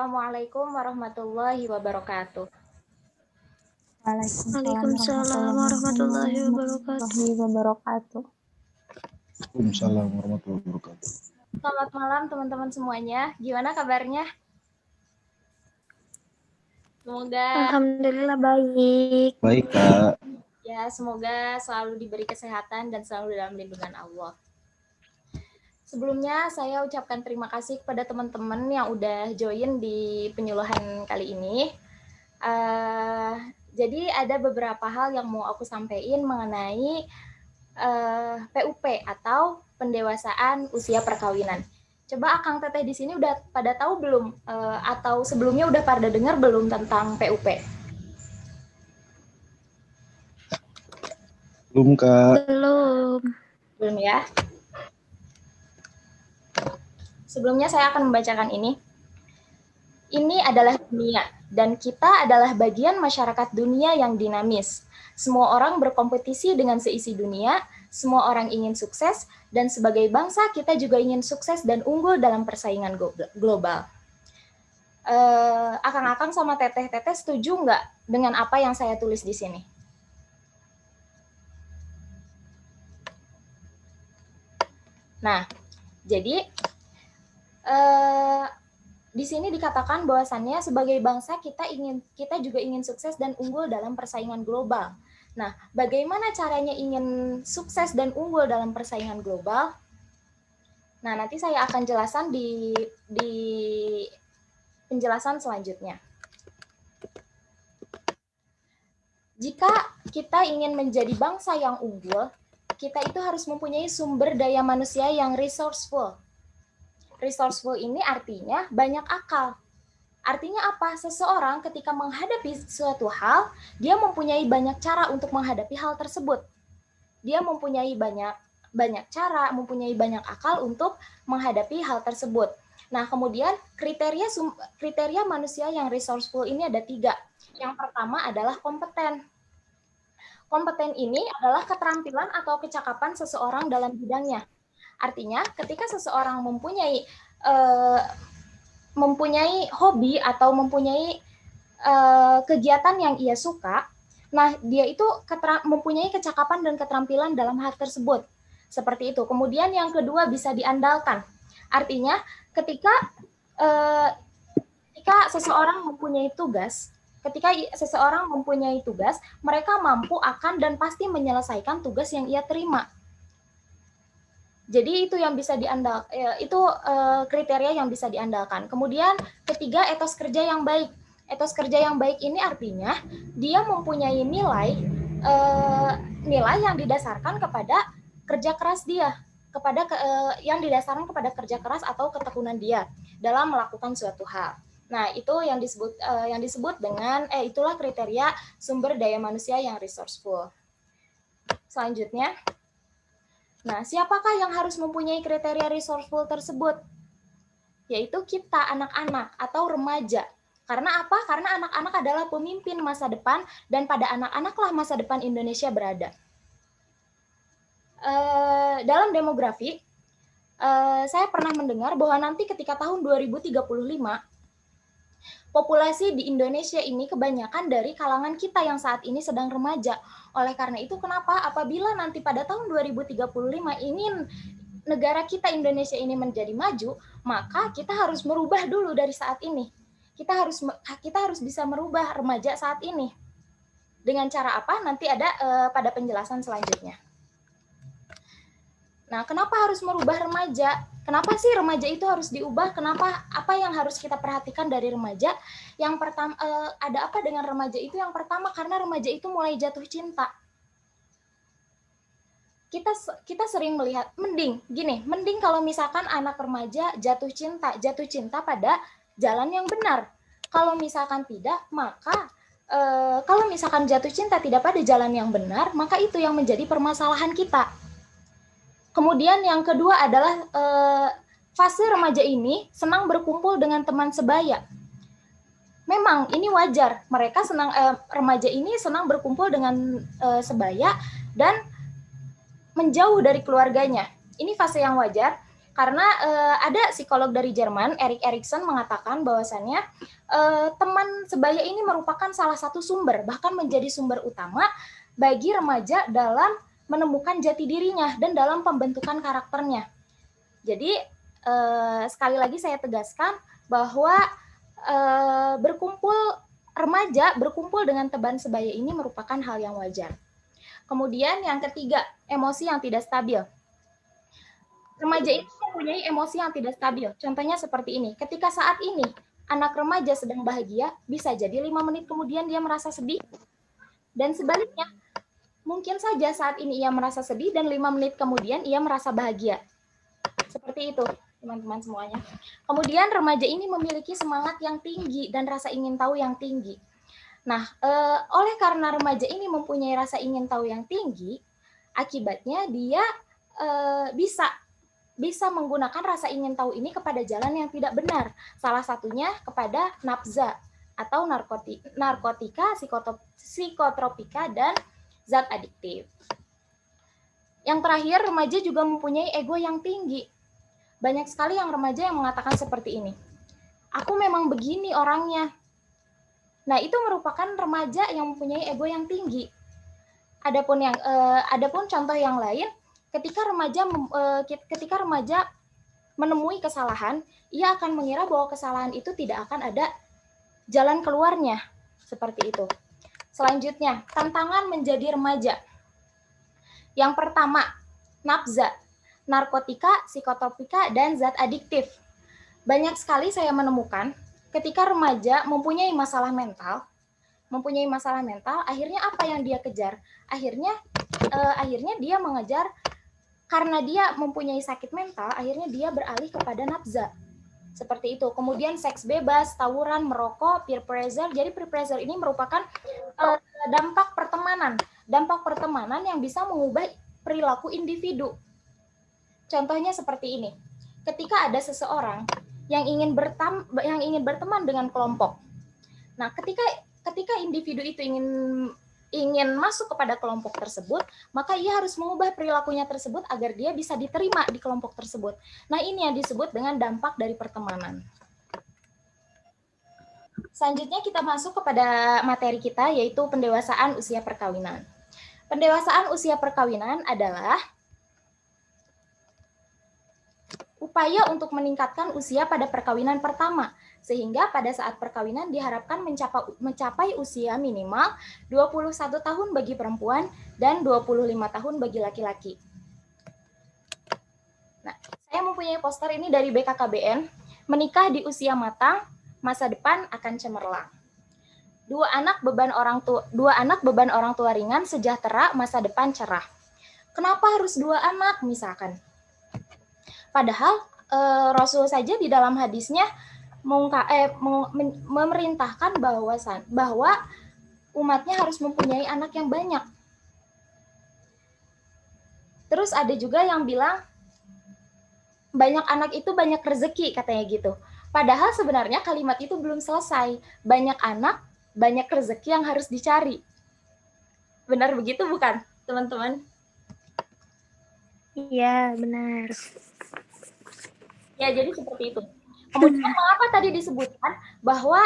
Assalamualaikum warahmatullahi wabarakatuh. Waalaikumsalam Waalaikumsalam warahmatullahi wabarakatuh. Waalaikumsalam warahmatullahi wabarakatuh. Selamat malam teman-teman semuanya. Gimana kabarnya? Semoga Alhamdulillah baik. Baik, Kak. ya semoga selalu diberi kesehatan dan selalu dalam lindungan Allah. Sebelumnya saya ucapkan terima kasih kepada teman-teman yang udah join di penyuluhan kali ini. Jadi ada beberapa hal yang mau aku sampaikan mengenai PUP atau pendewasaan usia perkawinan. Coba Akang Teteh di sini udah pada tahu belum atau sebelumnya udah pada dengar belum tentang PUP? Belum, Kak. Belum ya. Sebelumnya saya akan membacakan ini. Ini adalah dunia, dan kita adalah bagian masyarakat dunia yang dinamis. Semua orang berkompetisi dengan seisi dunia, semua orang ingin sukses, dan sebagai bangsa kita juga ingin sukses dan unggul dalam persaingan global. Akang-akang sama teteh-teteh setuju nggak dengan apa yang saya tulis di sini? Nah, jadi di sini dikatakan bahwasannya sebagai bangsa kita juga ingin sukses dan unggul dalam persaingan global. Nah, bagaimana caranya ingin sukses dan unggul dalam persaingan global? Nah, nanti saya akan jelaskan di penjelasan selanjutnya. Jika kita ingin menjadi bangsa yang unggul, kita itu harus mempunyai sumber daya manusia yang resourceful. Resourceful ini artinya banyak akal. Artinya apa? Seseorang ketika menghadapi suatu hal, dia mempunyai banyak cara untuk menghadapi hal tersebut. Dia mempunyai banyak cara, mempunyai banyak akal untuk menghadapi hal tersebut. Nah, kemudian kriteria manusia yang resourceful ini ada 3. Yang pertama adalah kompeten. Kompeten ini adalah keterampilan atau kecakapan seseorang dalam bidangnya. Artinya, ketika seseorang mempunyai hobi atau mempunyai kegiatan yang ia suka, nah dia itu mempunyai kecakapan dan keterampilan dalam hal tersebut. Seperti itu. Kemudian yang kedua bisa diandalkan. Artinya, ketika seseorang mempunyai tugas, mereka mampu akan dan pasti menyelesaikan tugas yang ia terima. Jadi itu yang bisa kriteria yang bisa diandalkan. Kemudian ketiga, etos kerja yang baik. Etos kerja yang baik ini artinya dia mempunyai nilai yang didasarkan kepada kerja keras dia, yang didasarkan kepada kerja keras atau ketekunan dia dalam melakukan suatu hal. Nah, itu yang disebut dengan itulah kriteria sumber daya manusia yang resourceful. Selanjutnya, nah, siapakah yang harus mempunyai kriteria resourceful tersebut? Yaitu kita, anak-anak atau remaja. Karena apa? Karena anak-anak adalah pemimpin masa depan, dan pada anak-anaklah masa depan Indonesia berada. Dalam demografi, saya pernah mendengar bahwa nanti ketika tahun 2035, populasi di Indonesia ini kebanyakan dari kalangan kita yang saat ini sedang remaja. Oleh karena itu, kenapa apabila nanti pada tahun 2035 ingin negara kita Indonesia ini menjadi maju, maka kita harus merubah dulu dari saat ini. Kita harus bisa merubah remaja saat ini. Dengan cara apa? Nanti ada pada penjelasan selanjutnya. Nah, kenapa harus merubah remaja? Kenapa sih remaja itu harus diubah? Kenapa? Apa yang harus kita perhatikan dari remaja? Yang pertama, ada apa dengan remaja itu? Yang pertama, karena remaja itu mulai jatuh cinta. Kita sering melihat, mending kalau misalkan anak remaja jatuh cinta pada jalan yang benar. Kalau misalkan tidak, maka kalau misalkan jatuh cinta tidak pada jalan yang benar, maka itu yang menjadi permasalahan kita. Kemudian yang kedua adalah fase remaja ini senang berkumpul dengan teman sebaya. Memang ini wajar, remaja ini senang berkumpul dengan sebaya dan menjauh dari keluarganya. Ini fase yang wajar. Karena ada psikolog dari Jerman, Erik Erikson, mengatakan bahwasannya teman sebaya ini merupakan salah satu sumber, bahkan menjadi sumber utama bagi remaja dalam menemukan jati dirinya dan dalam pembentukan karakternya. Jadi sekali lagi saya tegaskan bahwa remaja berkumpul dengan teman sebaya ini merupakan hal yang wajar. Kemudian yang ketiga, emosi yang tidak stabil. Remaja itu mempunyai emosi yang tidak stabil. Contohnya seperti ini. Ketika saat ini anak remaja sedang bahagia, bisa jadi 5 menit kemudian dia merasa sedih. Dan sebaliknya, mungkin saja saat ini ia merasa sedih dan 5 menit kemudian ia merasa bahagia. Seperti itu, teman-teman semuanya. Kemudian remaja ini memiliki semangat yang tinggi dan rasa ingin tahu yang tinggi. Nah, oleh karena remaja ini mempunyai rasa ingin tahu yang tinggi, akibatnya dia bisa menggunakan rasa ingin tahu ini kepada jalan yang tidak benar. Salah satunya kepada nafza atau narkotika, psikotropika, dan zat adiktif. Yang terakhir, remaja juga mempunyai ego yang tinggi. Banyak sekali yang remaja yang mengatakan seperti ini. Aku memang begini orangnya. Nah, itu merupakan remaja yang mempunyai ego yang tinggi. Adapun contoh yang lain, ketika remaja menemui kesalahan, ia akan mengira bahwa kesalahan itu tidak akan ada jalan keluarnya. Seperti itu. Selanjutnya, tantangan menjadi remaja. Yang pertama, nafza, narkotika, psikotropika, dan zat adiktif. Banyak sekali saya menemukan ketika remaja mempunyai masalah mental, akhirnya apa yang dia kejar? Akhirnya dia mengejar, karena dia mempunyai sakit mental, akhirnya dia beralih kepada nafza. Seperti itu. Kemudian seks bebas, tawuran, merokok, peer pressure. Jadi peer pressure ini merupakan dampak pertemanan yang bisa mengubah perilaku individu. Contohnya seperti ini. Ketika ada seseorang yang ingin berteman dengan kelompok. Nah, ketika individu itu ingin masuk kepada kelompok tersebut, maka ia harus mengubah perilakunya tersebut agar dia bisa diterima di kelompok tersebut. Nah, ini yang disebut dengan dampak dari pertemanan. Selanjutnya kita masuk kepada materi kita, yaitu pendewasaan usia perkawinan. Pendewasaan usia perkawinan adalah upaya untuk meningkatkan usia pada perkawinan pertama, sehingga pada saat perkawinan diharapkan mencapai usia minimal 21 tahun bagi perempuan dan 25 tahun bagi laki-laki. Nah, saya mempunyai poster ini dari BKKBN, menikah di usia matang, masa depan akan cemerlang. Dua anak beban orang tua ringan, sejahtera, masa depan cerah. Kenapa harus 2 anak misalkan? Padahal Rasul saja di dalam hadisnya memerintahkan bahwa umatnya harus mempunyai anak yang banyak. Terus ada juga yang bilang banyak anak itu banyak rezeki, katanya gitu. Padahal sebenarnya kalimat itu belum selesai. Banyak anak, banyak rezeki yang harus dicari. Benar begitu bukan, teman-teman? Iya, benar. Ya, jadi seperti itu. Kemudian mengapa tadi disebutkan bahwa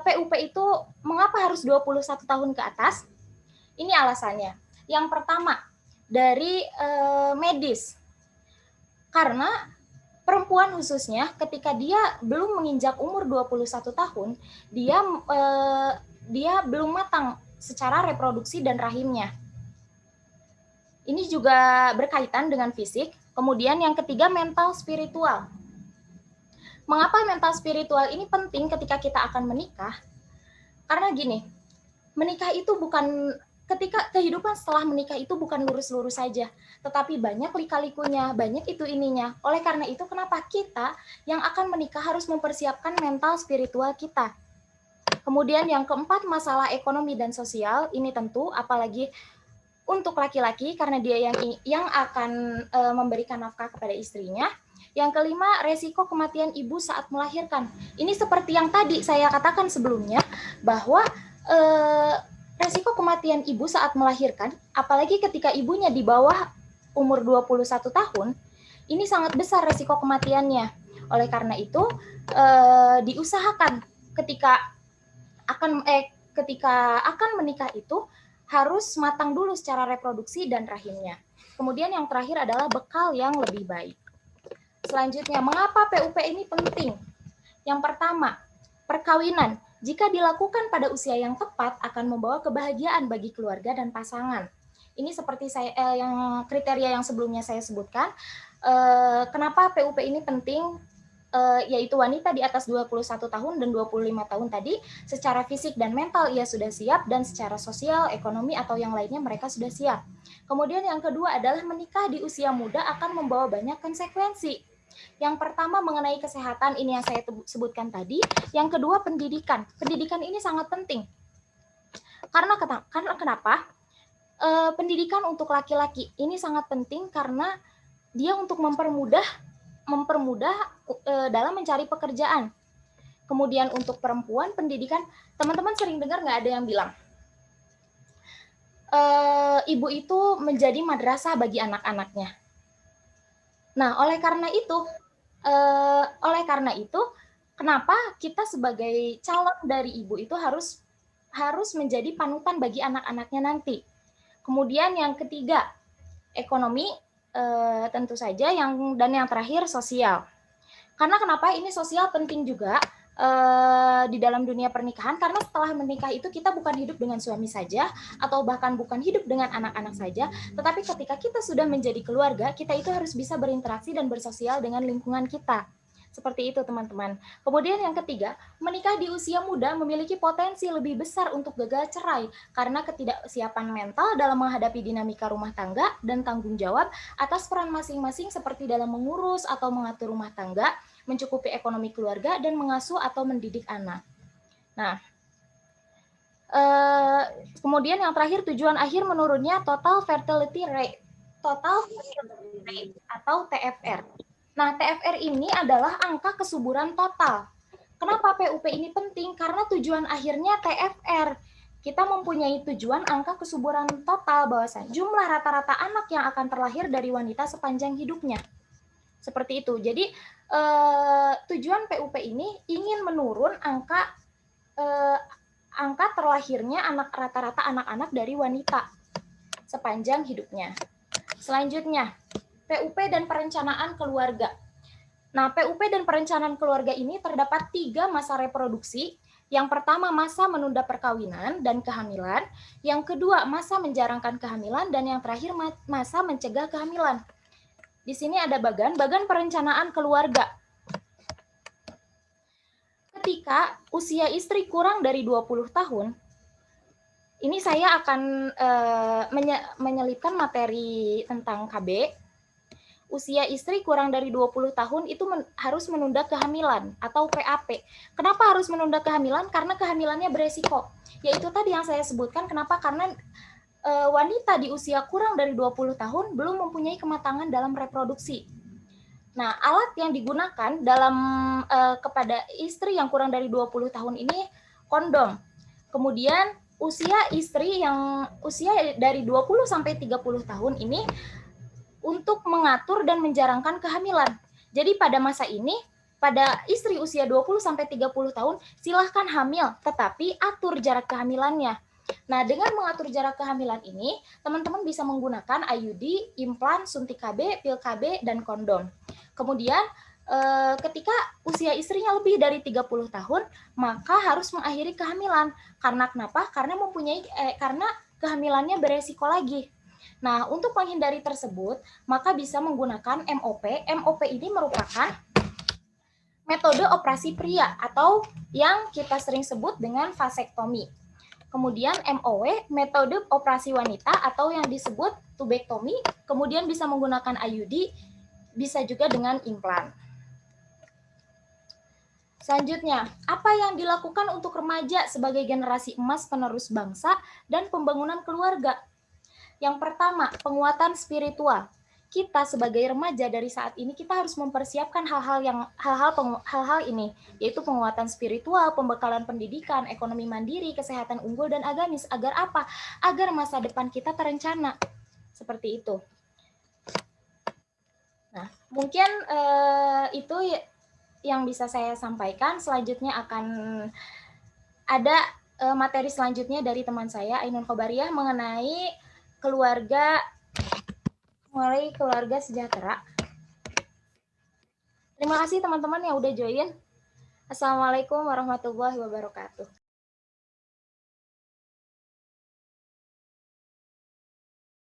PUP itu mengapa harus 21 tahun ke atas? Ini alasannya. Yang pertama, dari medis. Karena perempuan khususnya ketika dia belum menginjak umur 21 tahun, dia belum matang secara reproduksi dan rahimnya. Ini juga berkaitan dengan fisik. Kemudian yang ketiga, mental spiritual. Mengapa mental spiritual ini penting ketika kita akan menikah? Karena gini, menikah itu bukan, ketika kehidupan setelah menikah itu bukan lurus-lurus saja, tetapi banyak lika-likunya, banyak itu ininya. Oleh karena itu, kenapa kita yang akan menikah harus mempersiapkan mental spiritual kita? Kemudian yang keempat, masalah ekonomi dan sosial. Ini tentu apalagi untuk laki-laki karena dia yang akan memberikan nafkah kepada istrinya. Yang kelima, resiko kematian ibu saat melahirkan. Ini seperti yang tadi saya katakan sebelumnya, bahwa resiko kematian ibu saat melahirkan, apalagi ketika ibunya di bawah umur 21 tahun, ini sangat besar resiko kematiannya. Oleh karena itu, diusahakan ketika akan menikah itu harus matang dulu secara reproduksi dan rahimnya. Kemudian yang terakhir adalah bekal yang lebih baik. Selanjutnya, mengapa PUP ini penting? Yang pertama, perkawinan. Jika dilakukan pada usia yang tepat akan membawa kebahagiaan bagi keluarga dan pasangan. Ini seperti yang kriteria yang sebelumnya saya sebutkan. Kenapa PUP ini penting? Yaitu wanita di atas 21 tahun dan 25 tahun tadi, secara fisik dan mental ia sudah siap, dan secara sosial, ekonomi, atau yang lainnya mereka sudah siap. Kemudian yang kedua adalah menikah di usia muda akan membawa banyak konsekuensi. Yang pertama mengenai kesehatan, ini yang saya sebutkan tadi. Yang kedua pendidikan. Pendidikan ini sangat penting. Karena kenapa? Pendidikan untuk laki-laki ini sangat penting karena dia untuk mempermudah dalam mencari pekerjaan. Kemudian untuk perempuan, pendidikan, teman-teman sering dengar nggak ada yang bilang, ibu itu menjadi madrasah bagi anak-anaknya. Nah, oleh karena itu, kenapa kita sebagai calon dari ibu itu harus menjadi panutan bagi anak-anaknya nanti. Kemudian yang ketiga, ekonomi, tentu saja, dan yang terakhir sosial. Karena kenapa ini sosial penting juga di dalam dunia pernikahan, karena setelah menikah itu kita bukan hidup dengan suami saja, atau bahkan bukan hidup dengan anak-anak saja, tetapi ketika kita sudah menjadi keluarga, kita itu harus bisa berinteraksi dan bersosial dengan lingkungan kita. Seperti itu, teman-teman. Kemudian yang ketiga, menikah di usia muda memiliki potensi lebih besar untuk gagal cerai karena ketidaksiapan mental dalam menghadapi dinamika rumah tangga dan tanggung jawab atas peran masing-masing seperti dalam mengurus atau mengatur rumah tangga, mencukupi ekonomi keluarga, dan mengasuh atau mendidik anak. Nah, kemudian yang terakhir, tujuan akhir menurunnya total fertility rate atau TFR. Nah, TFR ini adalah angka kesuburan total. Kenapa PUP ini penting? Karena tujuan akhirnya TFR. Kita mempunyai tujuan angka kesuburan total, bahwasanya jumlah rata-rata anak yang akan terlahir dari wanita sepanjang hidupnya. Seperti itu. Jadi, tujuan PUP ini ingin menurun angka terlahirnya rata-rata anak-anak dari wanita sepanjang hidupnya. Selanjutnya, PUP dan perencanaan keluarga. Nah, PUP dan perencanaan keluarga ini terdapat 3 masa reproduksi. Yang pertama, masa menunda perkawinan dan kehamilan. Yang kedua, masa menjarangkan kehamilan. Dan yang terakhir, masa mencegah kehamilan. Di sini ada bagan perencanaan keluarga. Ketika usia istri kurang dari 20 tahun, ini saya akan menyelipkan materi tentang KB. Usia istri kurang dari 20 tahun itu harus menunda kehamilan atau PAP. Kenapa harus menunda kehamilan? Karena kehamilannya beresiko. Yaitu tadi yang saya sebutkan, kenapa? Karena wanita di usia kurang dari 20 tahun belum mempunyai kematangan dalam reproduksi. Nah, alat yang digunakan kepada istri yang kurang dari 20 tahun ini kondom. Kemudian usia istri yang usia dari 20 sampai 30 tahun ini untuk mengatur dan menjarangkan kehamilan. Jadi pada masa ini, pada istri usia 20 sampai 30 tahun silahkan hamil, tetapi atur jarak kehamilannya. Nah, dengan mengatur jarak kehamilan ini, teman-teman bisa menggunakan IUD, implan, suntik KB, pil KB, dan kondom. Kemudian ketika usia istrinya lebih dari 30 tahun, maka harus mengakhiri kehamilan. Karena kenapa? Karena kehamilannya beresiko lagi. Nah, untuk menghindari tersebut, maka bisa menggunakan MOP. MOP ini merupakan metode operasi pria atau yang kita sering sebut dengan vasektomi. Kemudian MOW, metode operasi wanita atau yang disebut tubektomi. Kemudian bisa menggunakan IUD, bisa juga dengan implan. Selanjutnya, apa yang dilakukan untuk remaja sebagai generasi emas penerus bangsa dan pembangunan keluarga? Yang pertama, penguatan spiritual. Kita sebagai remaja dari saat ini kita harus mempersiapkan hal-hal ini, yaitu penguatan spiritual, pembekalan pendidikan, ekonomi mandiri, kesehatan unggul dan agamis. Agar apa? Agar masa depan kita terencana. Seperti itu. Nah, mungkin itu yang bisa saya sampaikan. Selanjutnya akan ada materi selanjutnya dari teman saya, Ainun Khobariyah, mengenai keluarga sejahtera. Terima kasih teman-teman yang udah join. Assalamualaikum warahmatullahi wabarakatuh.